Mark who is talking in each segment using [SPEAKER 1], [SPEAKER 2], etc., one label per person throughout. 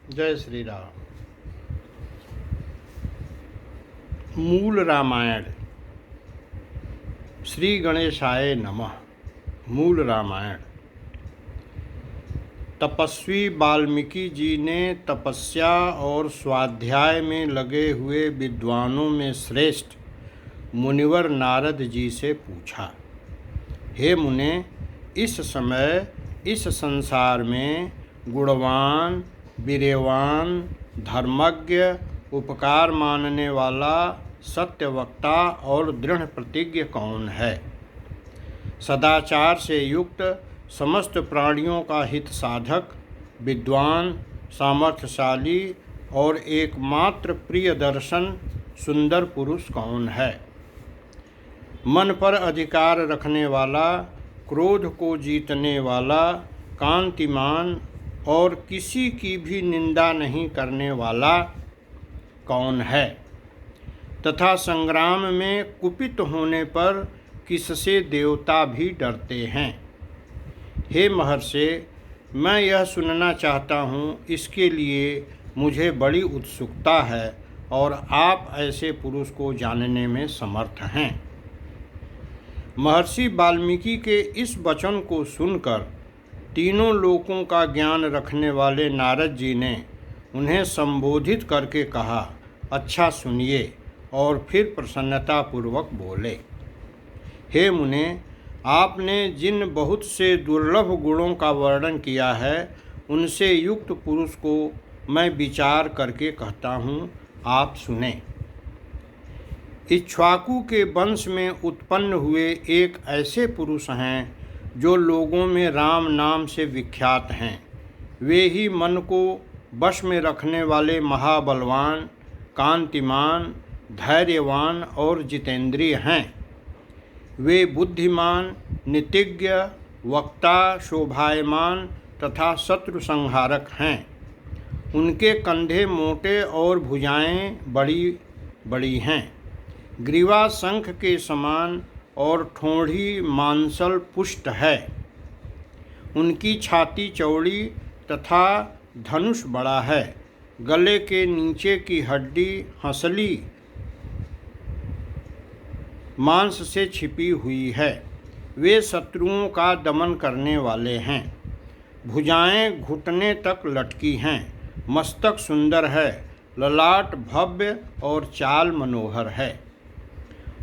[SPEAKER 1] जय श्री राम। मूल रामायण। श्री गणेशाय नमः। मूल रामायण। तपस्वी वाल्मीकि जी ने तपस्या और स्वाध्याय में लगे हुए विद्वानों में श्रेष्ठ मुनिवर नारद जी से पूछा, हे मुने, इस समय इस संसार में गुणवान, वीर्यवान, धर्मज्ञ, उपकार मानने वाला, सत्यवक्ता और दृढ़ प्रतिज्ञ कौन है? सदाचार से युक्त, समस्त प्राणियों का हित साधक, विद्वान, सामर्थ्यशाली और एकमात्र प्रिय दर्शन सुंदर पुरुष कौन है? मन पर अधिकार रखने वाला, क्रोध को जीतने वाला, कांतिमान और किसी की भी निंदा नहीं करने वाला कौन है? तथा संग्राम में कुपित होने पर किससे देवता भी डरते हैं? हे महर्षि, मैं यह सुनना चाहता हूँ, इसके लिए मुझे बड़ी उत्सुकता है और आप ऐसे पुरुष को जानने में समर्थ हैं। महर्षि वाल्मीकि के इस वचन को सुनकर तीनों लोकों का ज्ञान रखने वाले नारद जी ने उन्हें संबोधित करके कहा, अच्छा सुनिए, और फिर प्रसन्नतापूर्वक बोले, हे मुने, आपने जिन बहुत से दुर्लभ गुणों का वर्णन किया है, उनसे युक्त पुरुष को मैं विचार करके कहता हूँ, आप सुने। इक्ष्वाकु के वंश में उत्पन्न हुए एक ऐसे पुरुष हैं जो लोगों में राम नाम से विख्यात हैं। वे ही मन को वश में रखने वाले महाबलवान, कांतिमान, धैर्यवान और जितेंद्रिय हैं। वे बुद्धिमान, नीतिज्ञ, वक्ता, शोभायमान तथा शत्रु संहारक हैं। उनके कंधे मोटे और भुजाएं बड़ी बड़ी हैं। ग्रीवा शंख के समान और ठोड़ी मांसल पुष्ट है। उनकी छाती चौड़ी तथा धनुष बड़ा है। गले के नीचे की हड्डी हंसली मांस से छिपी हुई है। वे शत्रुओं का दमन करने वाले हैं। भुजाएं घुटने तक लटकी हैं। मस्तक सुंदर है। ललाट भव्य और चाल मनोहर है।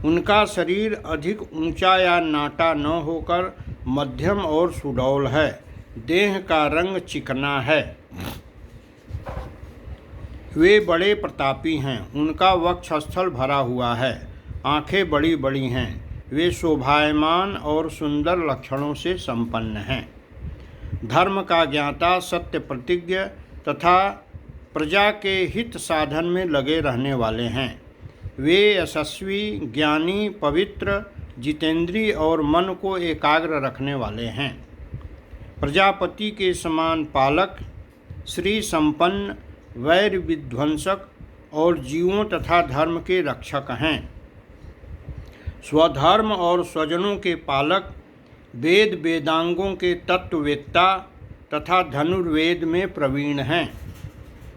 [SPEAKER 1] उनका शरीर अधिक ऊंचा या नाटा न होकर मध्यम और सुडौल है। देह का रंग चिकना है। वे बड़े प्रतापी हैं। उनका वक्षस्थल भरा हुआ है। आंखें बड़ी बड़ी हैं। वे शोभायमान और सुंदर लक्षणों से संपन्न हैं। धर्म का ज्ञाता, सत्य प्रतिज्ञ तथा प्रजा के हित साधन में लगे रहने वाले हैं। वे यशस्वी, ज्ञानी, पवित्र, जितेंद्रिय और मन को एकाग्र रखने वाले हैं। प्रजापति के समान पालक, श्री संपन्न, वैर विध्वंसक और जीवों तथा धर्म के रक्षक हैं। स्वधर्म और स्वजनों के पालक, वेद वेदांगों के तत्ववेत्ता तथा धनुर्वेद में प्रवीण हैं।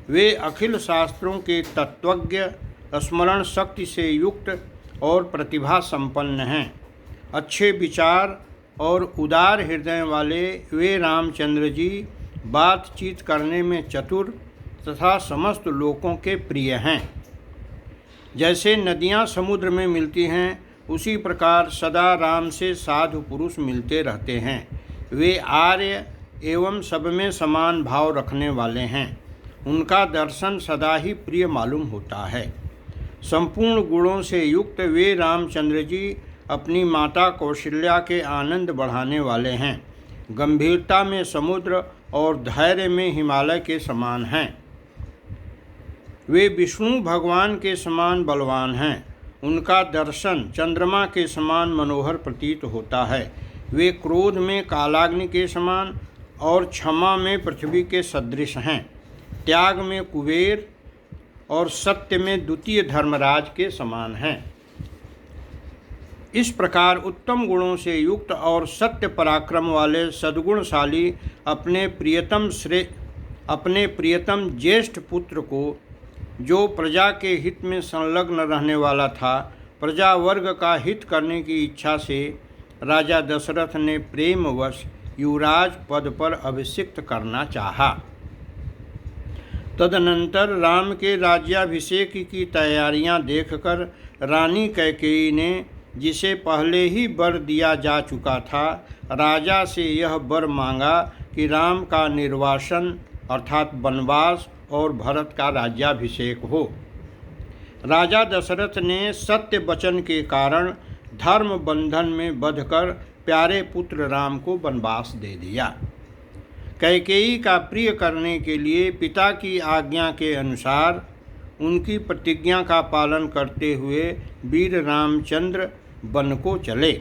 [SPEAKER 1] वे अखिल शास्त्रों के तत्वज्ञ, स्मरण शक्ति से युक्त और प्रतिभा संपन्न हैं। अच्छे विचार और उदार हृदय वाले वे रामचंद्र जी बातचीत करने में चतुर तथा समस्त लोगों के प्रिय हैं। जैसे नदियाँ समुद्र में मिलती हैं, उसी प्रकार सदा राम से साधु पुरुष मिलते रहते हैं। वे आर्य एवं सब में समान भाव रखने वाले हैं। उनका दर्शन सदा ही प्रिय मालूम होता है। संपूर्ण गुणों से युक्त वे रामचंद्र जी अपनी माता कौशल्या के आनंद बढ़ाने वाले हैं। गंभीरता में समुद्र और धैर्य में हिमालय के समान हैं। वे विष्णु भगवान के समान बलवान हैं। उनका दर्शन चंद्रमा के समान मनोहर प्रतीत होता है। वे क्रोध में कालाग्नि के समान और क्षमा में पृथ्वी के सदृश हैं। त्याग में कुबेर और सत्य में द्वितीय धर्मराज के समान हैं। इस प्रकार उत्तम गुणों से युक्त और सत्य पराक्रम वाले सद्गुणशाली अपने अपने प्रियतम ज्येष्ठ पुत्र को, जो प्रजा के हित में संलग्न रहने वाला था, प्रजा वर्ग का हित करने की इच्छा से राजा दशरथ ने प्रेमवश युवराज पद पर अभिषिक्त करना चाहा। तदनंतर राम के राज्याभिषेक की तैयारियां देखकर रानी कैकेयी ने, जिसे पहले ही वर दिया जा चुका था, राजा से यह वर मांगा कि राम का निर्वासन अर्थात वनवास और भरत का राज्याभिषेक हो। राजा दशरथ ने सत्य वचन के कारण धर्म बंधन में बंधकर प्यारे पुत्र राम को वनवास दे दिया। कैकेयी का प्रिय करने के लिए पिता की आज्ञा के अनुसार उनकी प्रतिज्ञा का पालन करते हुए वीर रामचंद्र वन को चले।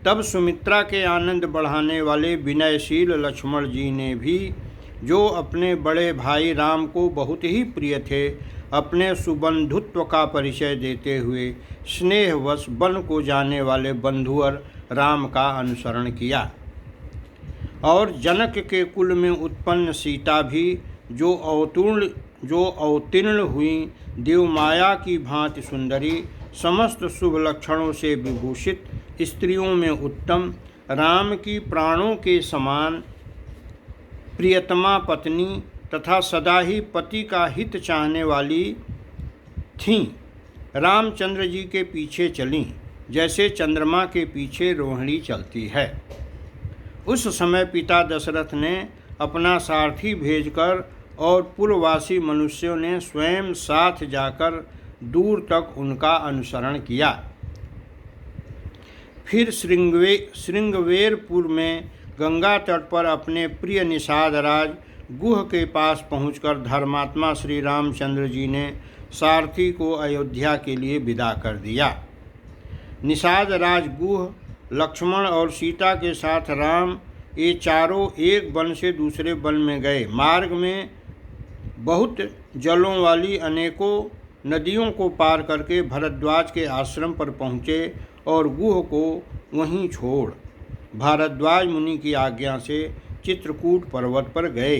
[SPEAKER 1] तब सुमित्रा के आनंद बढ़ाने वाले विनयशील लक्ष्मण जी ने भी, जो अपने बड़े भाई राम को बहुत ही प्रिय थे, अपने सुबंधुत्व का परिचय देते हुए स्नेहवश वन को जाने वाले बंधुवर राम का अनुसरण किया। और जनक के कुल में उत्पन्न सीता भी, जो अवतीर्ण हुई देवमाया की भांति सुंदरी, समस्त शुभ लक्षणों से विभूषित, स्त्रियों में उत्तम, राम की प्राणों के समान प्रियतमा पत्नी तथा सदा ही पति का हित चाहने वाली थीं, रामचंद्र जी के पीछे चलीं, जैसे चंद्रमा के पीछे रोहिणी चलती है। उस समय पिता दशरथ ने अपना सारथी भेजकर और पुरवासी मनुष्यों ने स्वयं साथ जाकर दूर तक उनका अनुसरण किया। फिर श्रृंगवेरपुर में गंगा तट पर अपने प्रिय निषाद राज गुह के पास पहुंचकर धर्मात्मा श्री रामचंद्र जी ने सारथी को अयोध्या के लिए विदा कर दिया। निषाद राज गुह, लक्ष्मण और सीता के साथ राम ये चारों एक वन से दूसरे वन में गए। मार्ग में बहुत जलों वाली अनेकों नदियों को पार करके भरद्वाज के आश्रम पर पहुँचे और गुह को वहीं छोड़ भारद्वाज मुनि की आज्ञा से चित्रकूट पर्वत पर गए।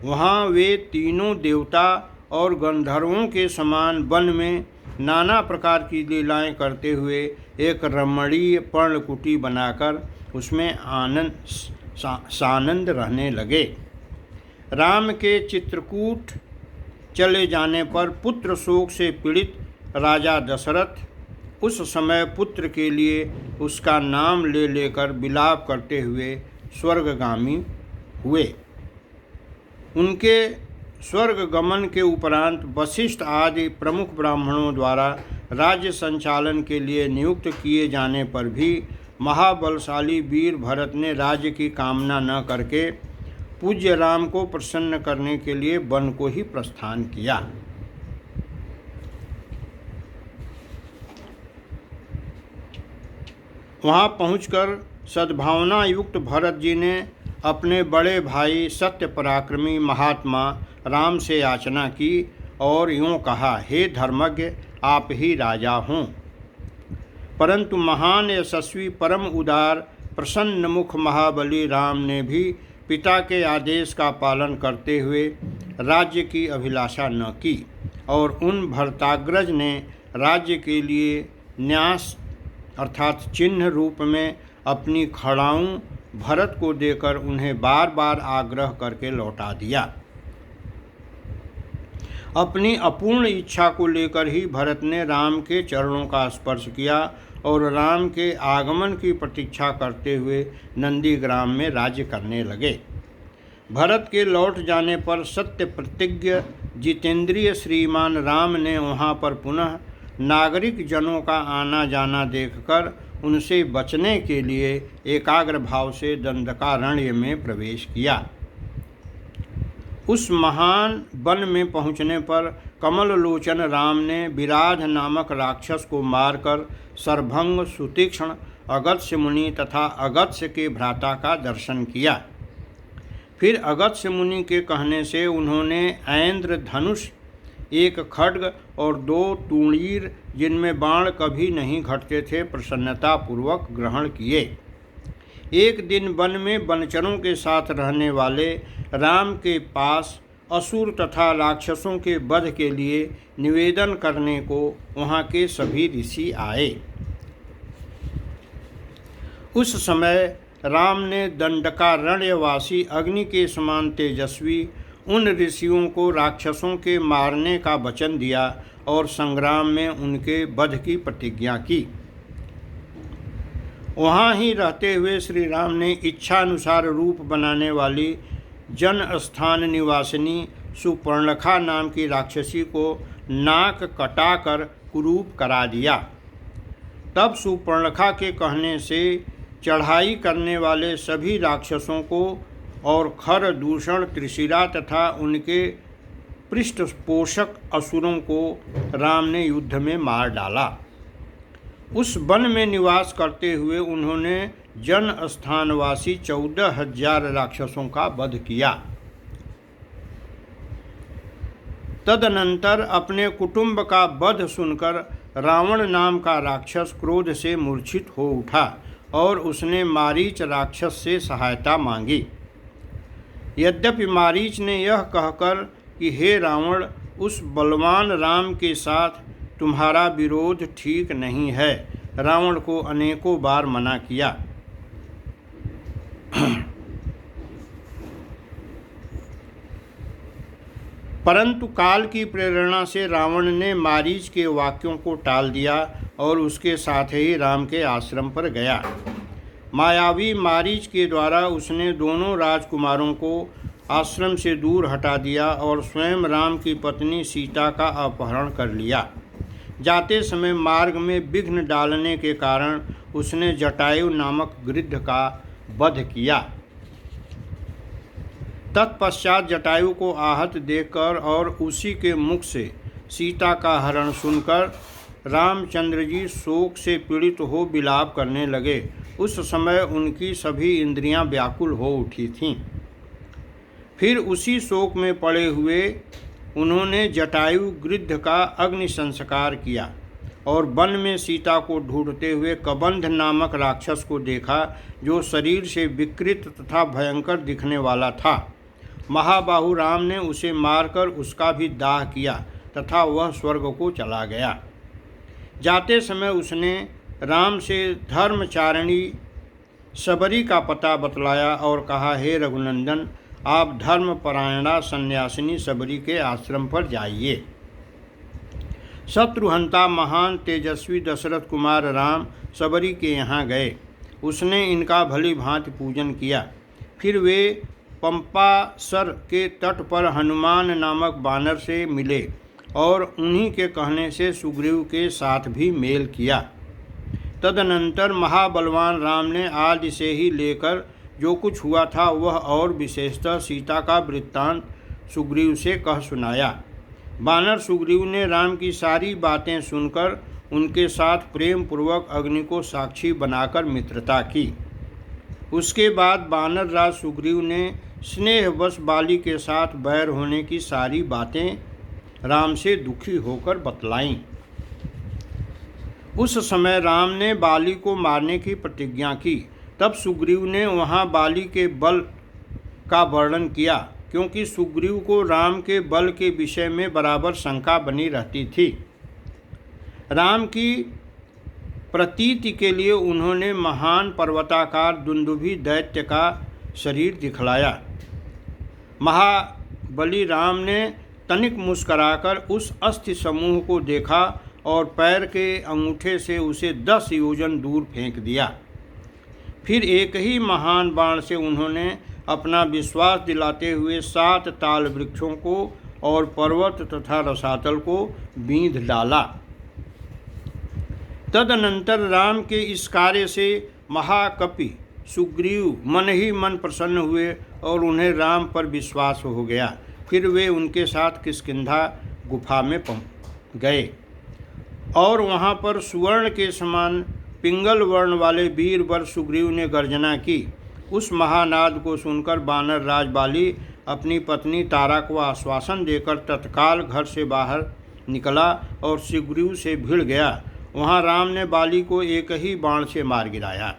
[SPEAKER 1] वहाँ वे तीनों देवता और गंधर्वों के समान वन में नाना प्रकार की लीलाएं करते हुए एक रमणीय पर्णकुटी बनाकर उसमें सानंद रहने लगे। राम के चित्रकूट चले जाने पर पुत्र शोक से पीड़ित राजा दशरथ उस समय पुत्र के लिए उसका नाम ले लेकर विलाप करते हुए स्वर्गगामी हुए। उनके स्वर्ग गमन के उपरांत वशिष्ठ आदि प्रमुख ब्राह्मणों द्वारा राज्य संचालन के लिए नियुक्त किए जाने पर भी महाबलशाली वीर भरत ने राज्य की कामना न करके पूज्य राम को प्रसन्न करने के लिए वन को ही प्रस्थान किया। वहाँ पहुंचकर सद्भावना युक्त भरत जी ने अपने बड़े भाई सत्य पराक्रमी महात्मा राम से याचना की और यूँ कहा, हे धर्मज्ञ, आप ही राजा हों। परंतु महान यशस्वी परम उदार प्रसन्न मुख महाबली राम ने भी पिता के आदेश का पालन करते हुए राज्य की अभिलाषा न की और उन भरताग्रज ने राज्य के लिए न्यास अर्थात चिन्ह रूप में अपनी खड़ाऊं भरत को देकर उन्हें बार बार आग्रह करके लौटा दिया। अपनी अपूर्ण इच्छा को लेकर ही भरत ने राम के चरणों का स्पर्श किया और राम के आगमन की प्रतीक्षा करते हुए नंदीग्राम में राज्य करने लगे। भरत के लौट जाने पर सत्य प्रतिज्ञ जितेंद्रिय श्रीमान राम ने वहाँ पर पुनः नागरिक जनों का आना जाना देखकर उनसे बचने के लिए एकाग्र भाव से दंडकारण्य में प्रवेश किया। उस महान वन में पहुँचने पर कमल लोचन राम ने विराध नामक राक्षस को मारकर सर्वभंग, सुतीक्ष्ण, अगत्स्य मुनि तथा अगत्स्य के भ्राता का दर्शन किया। फिर अगत्स्य मुनि के कहने से उन्होंने ऐन्द्र धनुष, एक खड्ग और 2 तूणीर जिनमें बाण कभी नहीं घटते थे प्रसन्नतापूर्वक ग्रहण किए। एक दिन वन में वनचरों के साथ रहने वाले राम के पास असुर तथा राक्षसों के वध के लिए निवेदन करने को वहाँ के सभी ऋषि आए। उस समय राम ने दंडकारण्यवासी अग्नि के समान तेजस्वी उन ऋषियों को राक्षसों के मारने का वचन दिया और संग्राम में उनके वध की प्रतिज्ञा की। वहाँ ही रहते हुए श्री राम ने इच्छानुसार रूप बनाने वाली जन स्थान निवासिनी सुपर्णखा नाम की राक्षसी को नाक कटाकर कुरूप करा दिया। तब सुपर्णखा के कहने से चढ़ाई करने वाले सभी राक्षसों को और खर दूषण त्रिशिरा तथा उनके पृष्ठपोषक असुरों को राम ने युद्ध में मार डाला। उस वन में निवास करते हुए उन्होंने जन स्थानवासी 14,000 राक्षसों का वध किया। तदनंतर अपने कुटुंब का वध सुनकर रावण नाम का राक्षस क्रोध से मूर्छित हो उठा और उसने मारीच राक्षस से सहायता मांगी। यद्यपि मारीच ने यह कहकर कि हे रावण, उस बलवान राम के साथ तुम्हारा विरोध ठीक नहीं है, रावण को अनेकों बार मना किया, परंतु काल की प्रेरणा से रावण ने मारीच के वाक्यों को टाल दिया और उसके साथ ही राम के आश्रम पर गया। मायावी मारीच के द्वारा उसने दोनों राजकुमारों को आश्रम से दूर हटा दिया और स्वयं राम की पत्नी सीता का अपहरण कर लिया। जाते समय मार्ग में विघ्न डालने के कारण उसने जटायु नामक गिद्ध का वध किया। तत्पश्चात जटायु को आहत देखकर और उसी के मुख से सीता का हरण सुनकर रामचंद्र जी शोक से पीड़ित हो विलाप करने लगे। उस समय उनकी सभी इंद्रियां व्याकुल हो उठी थीं। फिर उसी शोक में पड़े हुए उन्होंने जटायु गिद्ध का अग्नि संस्कार किया और वन में सीता को ढूंढते हुए कबंध नामक राक्षस को देखा, जो शरीर से विकृत तथा भयंकर दिखने वाला था। महाबाहु राम ने उसे मारकर उसका भी दाह किया तथा वह स्वर्ग को चला गया। जाते समय उसने राम से धर्मचारिणी सबरी का पता बतलाया और कहा, हे रघुनंदन, आप धर्मपरायणा सन्यासिनी सबरी के आश्रम पर जाइए। शत्रुहंता महान तेजस्वी दशरथ कुमार राम सबरी के यहाँ गए। उसने इनका भली भांति पूजन किया। फिर वे पंपासर के तट पर हनुमान नामक बानर से मिले और उन्हीं के कहने से सुग्रीव के साथ भी मेल किया। तदनंतर महाबलवान राम ने आदि से ही लेकर जो कुछ हुआ था वह और विशेषतः सीता का वृत्तांत सुग्रीव से कह सुनाया। बानर सुग्रीव ने राम की सारी बातें सुनकर उनके साथ प्रेम पूर्वक अग्नि को साक्षी बनाकर मित्रता की। उसके बाद बानर राज सुग्रीव ने स्नेहवश बाली के साथ बैर होने की सारी बातें राम से दुखी होकर बतलाईं। उस समय राम ने बाली को मारने की प्रतिज्ञा की। तब सुग्रीव ने वहाँ बाली के बल का वर्णन किया, क्योंकि सुग्रीव को राम के बल के विषय में बराबर शंका बनी रहती थी। राम की प्रतीति के लिए उन्होंने महान पर्वताकार दुंदुभी दैत्य का शरीर दिखलाया। महाबली राम ने तनिक मुस्कराकर उस अस्थि समूह को देखा और पैर के अंगूठे से उसे 10 योजन दूर फेंक दिया। फिर एक ही महान बाण से उन्होंने अपना विश्वास दिलाते हुए 7 ताल वृक्षों को और पर्वत तथा रसातल को बींध डाला। तदनंतर राम के इस कार्य से महाकपि सुग्रीव मन ही मन प्रसन्न हुए और उन्हें राम पर विश्वास हो गया। फिर वे उनके साथ किष्किंधा गुफा में गए और वहाँ पर सुवर्ण के समान पिंगल वर्ण वाले वीर वर सुग्रीव ने गर्जना की। उस महानाद को सुनकर बानर राज बाली अपनी पत्नी तारा को आश्वासन देकर तत्काल घर से बाहर निकला और सुग्रीव से भिड़ गया। वहाँ राम ने बाली को एक ही बाण से मार गिराया।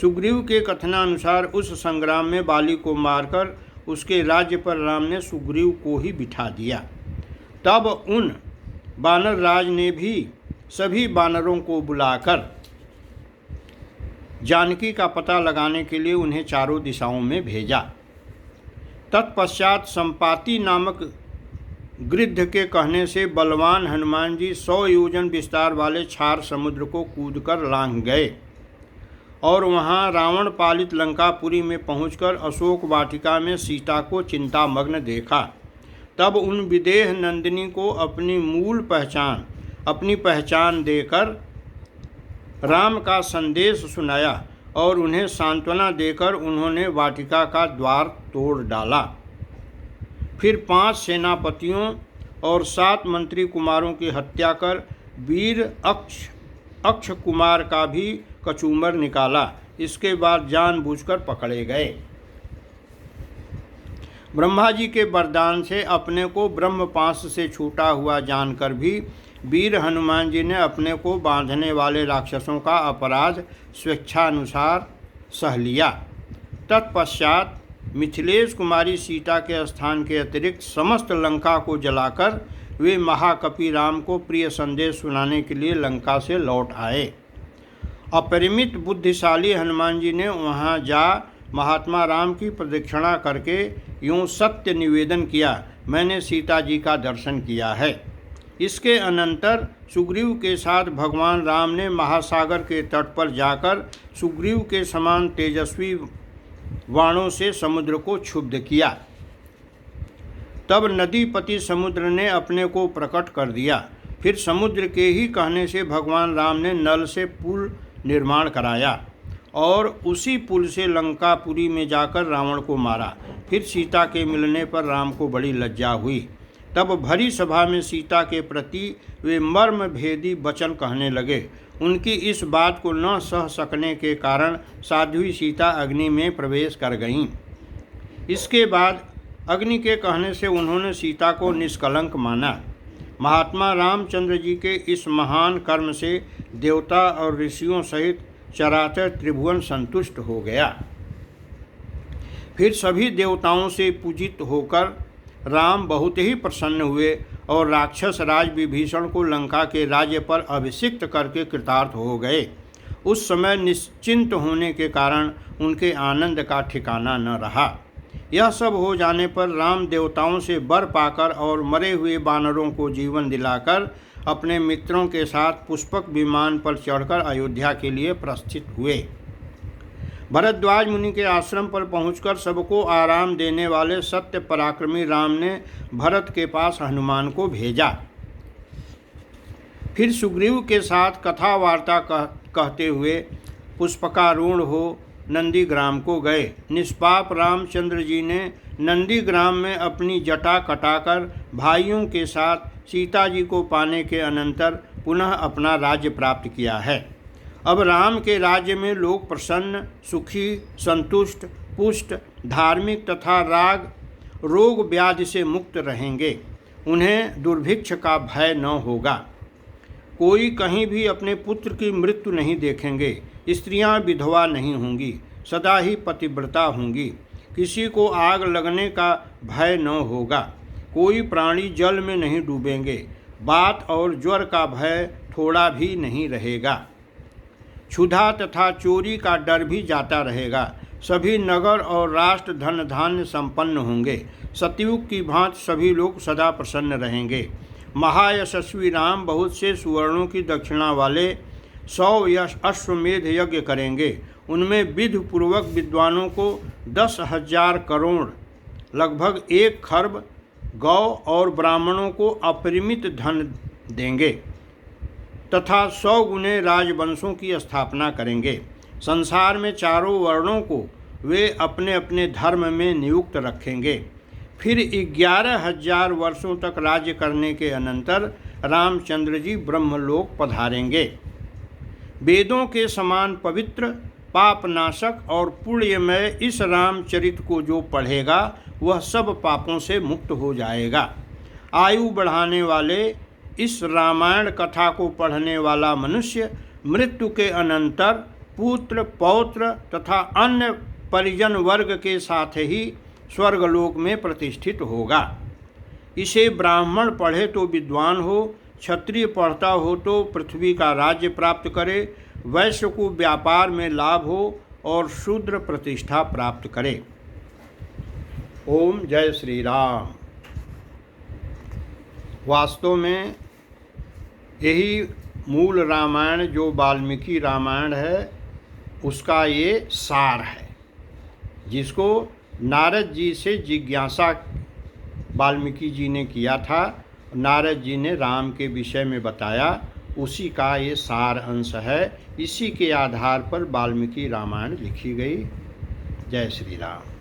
[SPEAKER 1] सुग्रीव के कथनानुसार उस संग्राम में बाली को मारकर उसके राज्य पर राम ने सुग्रीव को ही बिठा दिया। तब उन वानर राज ने भी सभी वानरों को बुलाकर जानकी का पता लगाने के लिए उन्हें चारों दिशाओं में भेजा। तत्पश्चात संपाति नामक गृध्र के कहने से बलवान हनुमान जी 100 योजन विस्तार वाले क्षार समुद्र को कूदकर लांघ गए और वहां रावण पालित लंकापुरी में पहुंचकर अशोक वाटिका में सीता को चिंतामग्न देखा। तब उन विदेह नंदिनी को अपनी पहचान देकर राम का संदेश सुनाया और उन्हें सांत्वना देकर उन्होंने वाटिका का द्वार तोड़ डाला। फिर 5 सेनापतियों और 7 मंत्री कुमारों की हत्या कर वीर अक्ष कुमार का भी कचूमर निकाला। इसके बाद जानबूझकर पकड़े गए। ब्रह्मा जी के वरदान से अपने को ब्रह्मपाश से छूटा हुआ जानकर भी वीर हनुमान जी ने अपने को बांधने वाले राक्षसों का अपराध स्वेच्छानुसार सह लिया। तत्पश्चात मिथिलेश कुमारी सीता के स्थान के अतिरिक्त समस्त लंका को जलाकर वे महाकपि राम को प्रिय संदेश सुनाने के लिए लंका से लौट आए। अपरिमित बुद्धिशाली हनुमान जी ने वहां जा महात्मा राम की प्रदक्षिणा करके यूं सत्य निवेदन किया, मैंने सीता जी का दर्शन किया है। इसके अनंतर सुग्रीव के साथ भगवान राम ने महासागर के तट पर जाकर सुग्रीव के समान तेजस्वी बाणों से समुद्र को क्षुब्ध किया। तब नदीपति समुद्र ने अपने को प्रकट कर दिया। फिर समुद्र के ही कहने से भगवान राम ने नल से पुल निर्माण कराया और उसी पुल से लंकापुरी में जाकर रावण को मारा। फिर सीता के मिलने पर राम को बड़ी लज्जा हुई। तब भरी सभा में सीता के प्रति वे मर्म भेदी वचन कहने लगे। उनकी इस बात को न सह सकने के कारण साध्वी सीता अग्नि में प्रवेश कर गईं। इसके बाद अग्नि के कहने से उन्होंने सीता को निष्कलंक माना। महात्मा रामचंद्र जी के इस महान कर्म से देवता और ऋषियों सहित चराचर त्रिभुवन संतुष्ट हो गया। फिर सभी देवताओं से पूजित होकर राम बहुत ही प्रसन्न हुए और राक्षस राज विभीषण को लंका के राज्य पर अभिषिक्त करके कृतार्थ हो गए। उस समय निश्चिंत होने के कारण उनके आनंद का ठिकाना न रहा। यह सब हो जाने पर राम देवताओं से वर पाकर और मरे हुए वानरों को जीवन दिलाकर अपने मित्रों के साथ पुष्पक विमान पर चढ़कर अयोध्या के लिए प्रस्थित हुए। भरद्वाज मुनि के आश्रम पर पहुंचकर सबको आराम देने वाले सत्य पराक्रमी राम ने भरत के पास हनुमान को भेजा। फिर सुग्रीव के साथ कथा वार्ता कहते हुए पुष्पकारूढ़ हो नंदीग्राम को गए। निष्पाप रामचंद्र जी ने नंदीग्राम में अपनी जटा कटाकर भाइयों के साथ सीता जी को पाने के अनंतर पुनः अपना राज्य प्राप्त किया है। अब राम के राज्य में लोग प्रसन्न, सुखी, संतुष्ट, पुष्ट, धार्मिक तथा रोग व्याधि से मुक्त रहेंगे। उन्हें दुर्भिक्ष का भय न होगा। कोई कहीं भी अपने पुत्र की मृत्यु नहीं देखेंगे। स्त्रियां विधवा नहीं होंगी, सदा ही पतिव्रता होंगी। किसी को आग लगने का भय न होगा। कोई प्राणी जल में नहीं डूबेंगे। बात और ज्वर का भय थोड़ा भी नहीं रहेगा। क्षुधा तथा चोरी का डर भी जाता रहेगा। सभी नगर और राष्ट्र धन धान्य संपन्न होंगे। सतयुग की भांति सभी लोग सदा प्रसन्न रहेंगे। महायशस्वी राम बहुत से सुवर्णों की दक्षिणा वाले 100 अश्वमेध यज्ञ करेंगे। उनमें विधिपूर्वक विद्वानों को 10,000 करोड़ लगभग 1 खरब गौ और ब्राह्मणों को अपरिमित धन देंगे तथा 100 गुने राजवंशों की स्थापना करेंगे। संसार में चारों वर्णों को वे अपने अपने धर्म में नियुक्त रखेंगे। फिर 11,000 वर्षों तक राज्य करने के अनंतर रामचंद्र जी ब्रह्मलोक पधारेंगे। वेदों के समान पवित्र, पापनाशक और पुण्यमय इस रामचरित को जो पढ़ेगा वह सब पापों से मुक्त हो जाएगा। आयु बढ़ाने वाले इस रामायण कथा को पढ़ने वाला मनुष्य मृत्यु के अनंतर पुत्र, पौत्र तथा अन्य परिजन वर्ग के साथ ही स्वर्गलोक में प्रतिष्ठित होगा। इसे ब्राह्मण पढ़े तो विद्वान हो, क्षत्रिय पढ़ता हो तो पृथ्वी का राज्य प्राप्त करे, वैश्य को व्यापार में लाभ हो और शूद्र प्रतिष्ठा प्राप्त करे। ओम जय श्री राम। वास्तव में यही मूल रामायण जो वाल्मीकि रामायण है उसका ये सार है, जिसको नारद जी से जिज्ञासा वाल्मीकि जी ने किया था, नारद जी ने राम के विषय में बताया, उसी का ये सार अंश है। इसी के आधार पर वाल्मीकि रामायण लिखी गई। जय श्री राम।